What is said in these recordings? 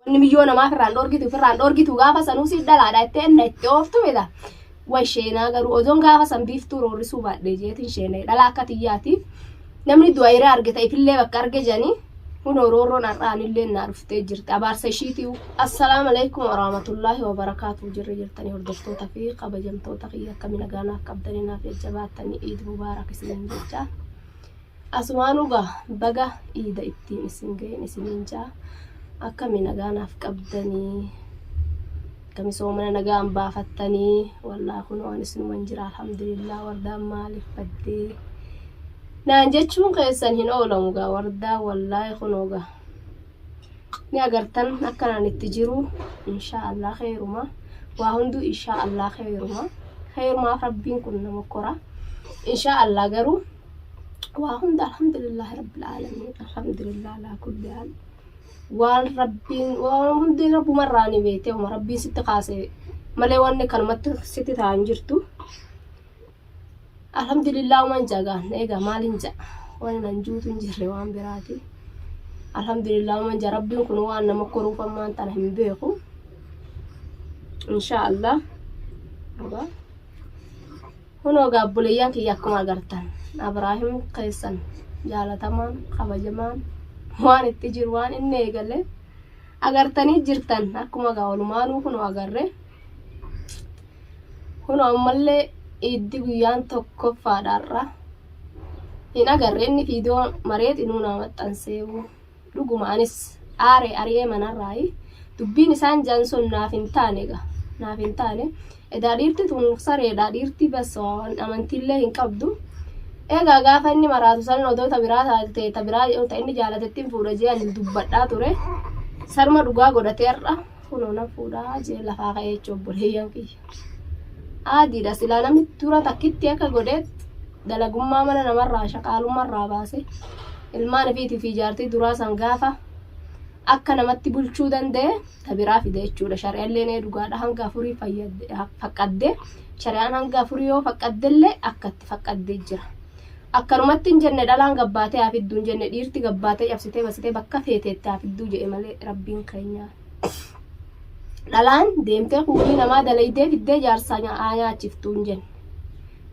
Wanni biyyoo namaa firraan dhorgitu gaafa sanuu si dhalaadha itti enna itti ooftu meda. Way sheenaa garuu odoon gaafa san biiftuu roorrisuu baadhee jeetiin sheenee dhalaa akka xiyyaatiif namni du'a irraa argata ifillee bakka arge janii kun roorroon har'aanillee naa dhuftee jirti abaarsa ishiitii. Assalaamu alaykum warahmatullaahi wabarakaatuh. Jirtanii hordoftoota fi kabajamtoota kiyya akkamiin nagaanaaf qabdanii naaf jajjabaatanii Eid Mubaarak isiniin jecha asumaan ugaa baga Eid ittiin isin ga'een isiniin jaa akkamiin nagaanaaf qabdanii kamisoomana nagaan baafattanii wallaahi kun waan isinuman jira alhamdulillah. Wardaan maaliif baddee naan jechuun keessan hin oolamu gaa wardaa wallaahi kunooga ni agartan akkanaan itti jiru inshaallah khayruma waa hundu inshaallah khayrumaaf rabbiin kun nama kora inshaallah garuu waa hunda alhamdulillah rabbil alamin alhamdulillah ala kulli hal waan rabbiin waan hundi rabbumarraani beete uma rabbiin sitti kaase malee wanni kanumatti sitti ta'an jirtu. Alhamdulillah man jagaan eega maalin ja waan nan juutun jirre waan biraati. Alhamdulillah man ja rabbiin kun waan nama koruuf ammaan tana hin beeku inshaallah. Kunoo gaabbuleeyyan kiyya akkuma agartan Abraahim keessan jaalatamaan kabajamaan waan itti jiru waan inni eegale agartanii jirtan akkuma gaawwalumaanuu kunoo agarre kunoo ammallee iddi guyyaan tokkoffaadhaarra hin agarre inni viidiyoo mareet inuu naa maxxanseewu dhuguma anis ari'ee manarraayi dubbiin isaan jaanson naaf hin taane edaa dhiirti tun sareedhaa dhiirti basawaan amantiillee hin qabdu. Egaa gaafa inni maraatu san odoo tabiraa taatee tabiraa ta'e inni jaalatettiin fuudha jee dubbadhaa ture sarma dhugaa godhatee har'a kunoo na fuudhaa jee lafaa ka'ee jechuun obboleeyyan kiyya. Aadiidha silaa namni dura takkitti akka godheet dalagummaa mana namarraa shaqaalummarraa baase ilmaan ofiitii fi jaartii duraa san gaafa akka namatti bulchuu danda'e tabiraa fide jechuudha. Shari'aallee nee dhugaadha hanga afurii faqqaddee shari'aan hanga afurii yoo faqqaddellee akkatti faqqaddee jira. Akkanumatti hin jenne dhalaan gabbaatee hafidduu hin jenne dhiirti gabbaatee cabsitee basitee bakka feeteetti hafidduu jedhe malee rabbiin keenya. Dhalaan deemtee kuulii namaa dalaydee fiddee jaarsaa nyaachiftuu hin jenne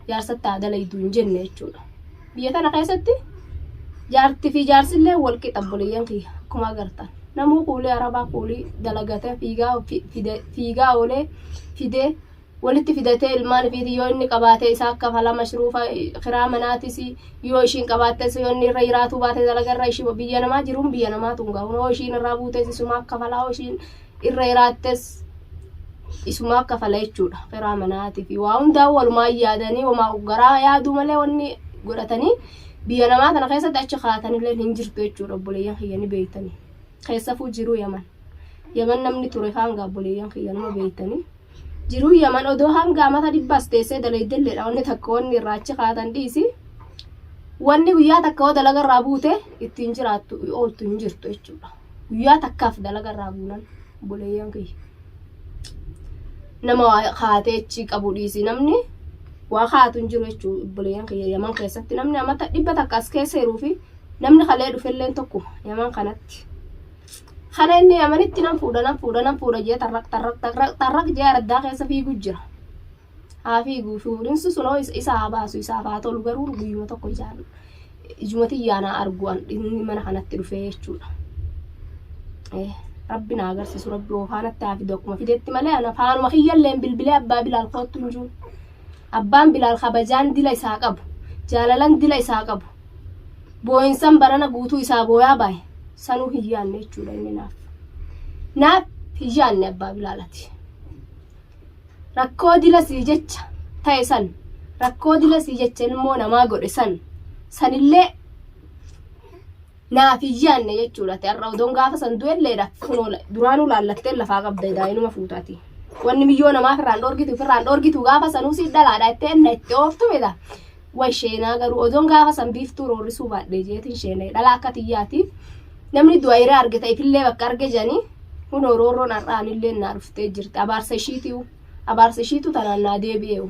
jaarsatti haa dalayduu hin jenne jechuudha. Biyya tana keessatti jaartii fi jaarsillee wal qixa obboleeyyan kiyya akkuma agartan namuu kuulii arabaa kuulii dalagatee fiigaa oolee fidee walitti fidatee ilmaan ofiitii yoo inni qabaatee isaa akka fala mashruufa kiraa manaatis yoo ishiin qabaattes yoo inni irra jiraatu baatee dalagarra ishii biyya namaa jiruun biyya namaa tungaa yoo ishiin irraa buutes isuma akka falaa yoo ishiin irra jiraattes isuma akka fala jechuudha. Kiraa manaatii fi waa hundaa walumaa yaadanii wamaa garaa yaaduu malee wanni godhatanii biyya namaa tana keessatti achi kaatanillee hin jirtu jechuudha. Obboleeyyan kiyya ni beeytanii keessafuu jiruu yaman namni ture hanga obboleeyyan kiyya nama beeytanii jiruu yaman odoo hanga mata dhibbaas teessee dalaydelleedha wanni takka wanni irraa achi kaatan dhiisi wanni guyyaa takka oo dalagarraa buute ittiin jiraattu ooltu hin jirtu jechuudha. Guyyaa takkaaf dalagarraa buunan obboleeyyan kiyya nama waa kaatee achi qabu dhiisi namni waa kaatu hin jiru jechuudha. Obboleeyyan kiyya yaman keessatti namni amata dhibba takka as keessa jiruu fi namni kalee dhufelleen tokko yaman kanatti. Kana inni yamanitti nan fuudha jee tarraq jee araddaa keessa fiiguu jira. Haa fiiguu fuudhinsi sunoo isa haa baasu isaaf haa tolu garuu guyyuma tokko ijumati yaanaa arguan inni mana kanatti dhufee jechuudha. Rabbi na agarsiisu rabbi ofaanatti haa fidu akkuma fideetti malee ana faanuma kiyyalleen bilbilee abbaa Bilaal koottu hin jiru. Abbaan Bilaal kabajaan dila isaa qabu jaalalan dila isaa qabu boo'insan barana guutuu isaa booyaa baay'e. Sanuu hiyyaanne jechuudha inni naaf hiyyaanne abbaa Bilaalati. Rakkoo dila sii jecha ta'e san rakkoo dila sii jecha ilmoo namaa godhe sanillee naaf hiyyaanne jechuudha. Har'a odoon gaafa san du'elleedha duraanuu laallattee lafaa qabda daa'inuma fuutaati. Wanni biyyoo namaa firraan dhorgitu gaafa sanuu si dhalaadha itti enna itti ooftu meda. Way sheenaa garuu odoon gaafa san biiftuu roorrisuu baadhee jeetiin sheenee dhalaa akka xiyyaatiif namni du'a irraa argata ifillee bakka arge janii kun roorroon har'aanillee naa dhuftee jirti abaarsa ishiitu tanaan naa deebi'eewu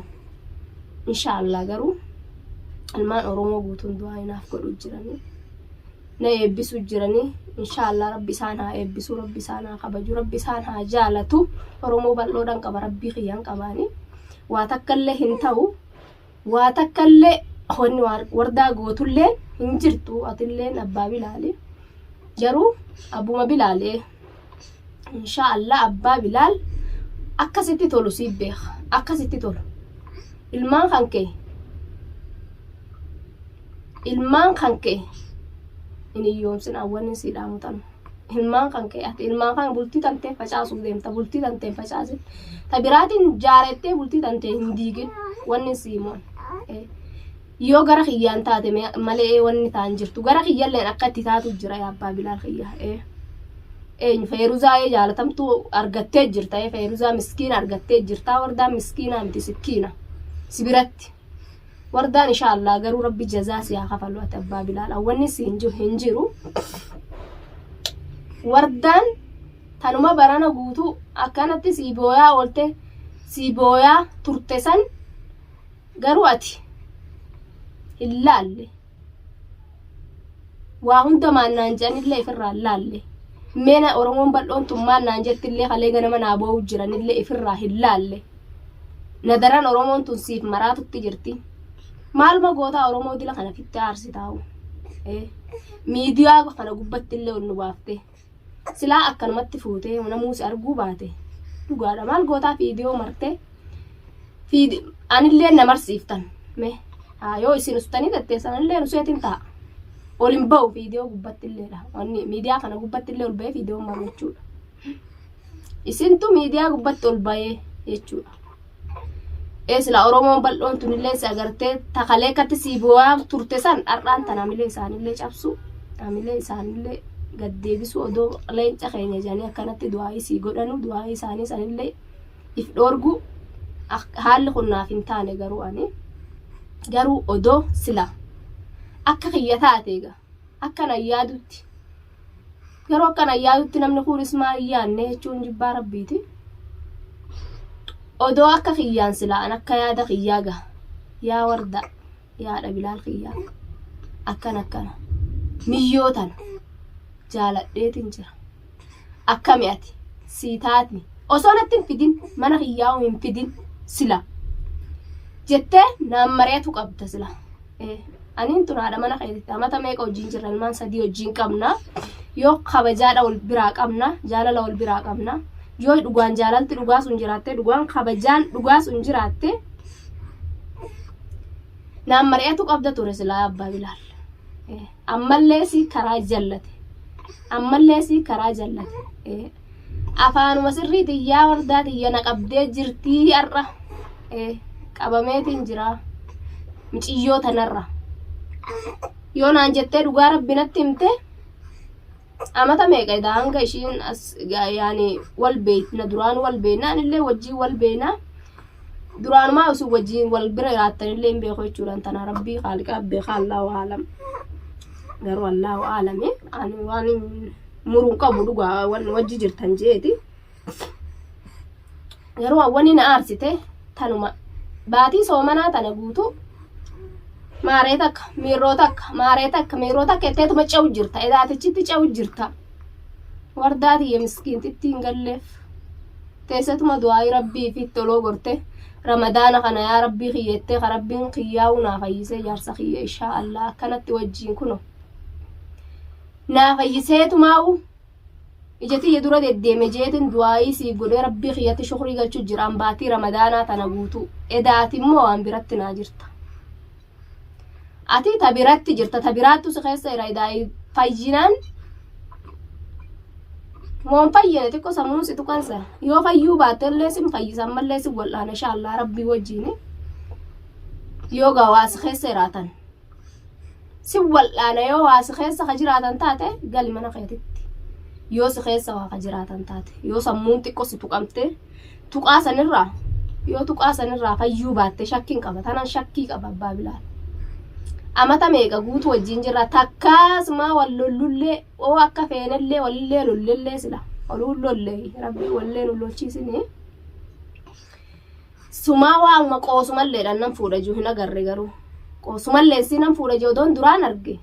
inshaallah. Garuu ilmaan Oromoo guutuun du'aa inaaf godhuu jiranii na eebbisu jiranii inshallah rabbi isaan haa eebbisu rabbi isaan haa kabaju rabbi isaan haa jaalatu oromoo bal'oodhaan qaba rabbii xiyyaan qabaani waa takkallee hin ta'u waa takkallee honni wardaa gootullee hin jirtu atillee abbaa bilaali jaruu abbuma bilaalee inshallah abbaa bilaal akkasitti tolu siif beeka akkasitti tolu ilmaan kan kee ini yoomsin awwanin si dhaamutan ilmaan kan kee ati ilmaan kan bultii tantee facaasuuf deemta bultii tantee facaasin tabiraatiin jaarettee bultii tantee hin diigin wanni siimoon yoo gara kiyyaan taate malee wanni taan jirtu gara kiyyalleen akka itti taatu jira yaa abbaa bilaal kiyyaa feeruzaa jaalatamtu argattee jirta feeruzaa miskiina argattee jirta wardaan miskiina miti sikkiina sibiratti wardaan inshallah garuu rabbi jazaa siyaa kafalu ati abbaa bilaal awwanni siin hin jiru wardaan tanuma barana guutuu akkanatti siibooyaa oolte siibooyaa turte san garuu ati hin laalle waa hunda maannaan jedhanillee ifirraa laalle mena oromoon bal'oon tummaan naan jettillee kalee ganama naaboo jiranillee ifirraa hin laalle nadaran oromoon tun siif maraatutti jirti maalma goota oromoo dila kana fitte aarsitaa'u miidiyaa kana gubbattillee ol nu baafte silaa akkanumatti fuutee namuusi arguu baate dhugaadha maal gootaa fiidiyoo marte anillee namarsiiftan yoo isin ustanii tatteessanillee nuseetin ta'a olin ba'u fiidiyoo gubbattilleedha wanni miidiyaa kana gubbattillee ol ba'ee fiidiyoo maru jechuudha isintu miidiyaa gubbatti ol ba'ee jechuudha sila oromoon bal'oon tunillee si agartee takalee akkatti siibooyaa turte san dhar'aan tanaamilee isaanillee cabsu naamilee isaanillee gaddeebisu odoo leenca keenya jedhanii akkanatti du'aayii sii godhanu du'aayii isaanii sanillee if dhoorgu haalli kun naaf hin taane garuu odoo sila akka kiyya taateega akkana yaadutti garuu akkana yaadutti namni kunis maa yaanne jechuun jibbaa rabbiiti odoo akka kiyyaan silaa an akka yaada kiyyaaga yaa warda yaadha bilaal kiyyaa akkana miyyootan jaaladheetin jira akkami ati siitaatni osoo natti hin fidin mana kiyyaa hin fidin sila jettee naan mareetu qabda sila aniin tunaadha mana keetitti amata meeqa wajjin jirra ilmaan sadii wajjin qabna yoo kabajaadha wal biraa qabna jaalala wal biraa qabna yoo dhugaan jaalalti dhugaa sun jiraatte dhugaan kabajaan dhugaa sun jiraatte naan mareetu qabda ture silaa abbaa bilaal ammallee si karaa jallate afaanuma sirriiti yaa wardaati yana qabdee jirtii har'a qabameetiin jira miciyyoo tanarra yoo naan jettee dhugaa rabbinatti himte amata meeqa idaa hanga ishiin as yaani wal beekna duraan wal beekna anillee wajjin wal beekna duraanumaa osoo wajjin wal bira jiraattanillee hin beeku jechuudhaan tana rabbii khaliqa beeka Allahu aalam garuu Allahu aalami ani waan muruun qabu dhugaa waan wajji jirtan jeeti garuu wanni na aarsite tanuma baatii soomanaa tana guutu miiroo takka etteetuma ce'u jirta edaatichitti ce'u jirta wardaati ye miskiintitti hin galleef teessatuma du'aayi rabbii fi toloo gorte ramadaana kana yaa rabbii kiyyettee ka rabbiin kiyyaa'u naa fayyisee jaarsa kiyya inshaa Allah akkanatti wajjiin kuno naa fayyiseetumaa'u ijati dura deddeeme jeetin du'aayi siif godhee rabbii kiyyatti shukrii galchuu jiraan baatii ramadaanaa tana guutu edaati immoo waan biratti naa jirta ati tabiratti jirta tabiraattu si keessa iraayidaay fayyinaan moon fayyine xiqqo sammuun si tuqansa yoo fayyuu baattellee sin fayyisan mallee si wal'aana inshallah rabbii wajjiin yoo gawaasi keessa iraatan si wal'aana yoo waasi keessa ka jiraatan taate gali mana keetitti yoo si keessa waa ka jiraatan taate yoo sammuun xiqqo si tuqamte tuqaasanirraa fayyuu baatte shakkiin qaba tanan shakkii qaba abbaa bilaal amata meeqa guutu wajjin jirra takkaasuma wallollullee oo akka feenellee walillee lollellee sila walulollee rabbi wallee lollochiisine sumaa waanuma qoosumallee dhannan fuudha jiru hin agarre garuu qoosumallee sinan fuudha jiru doon duraan arge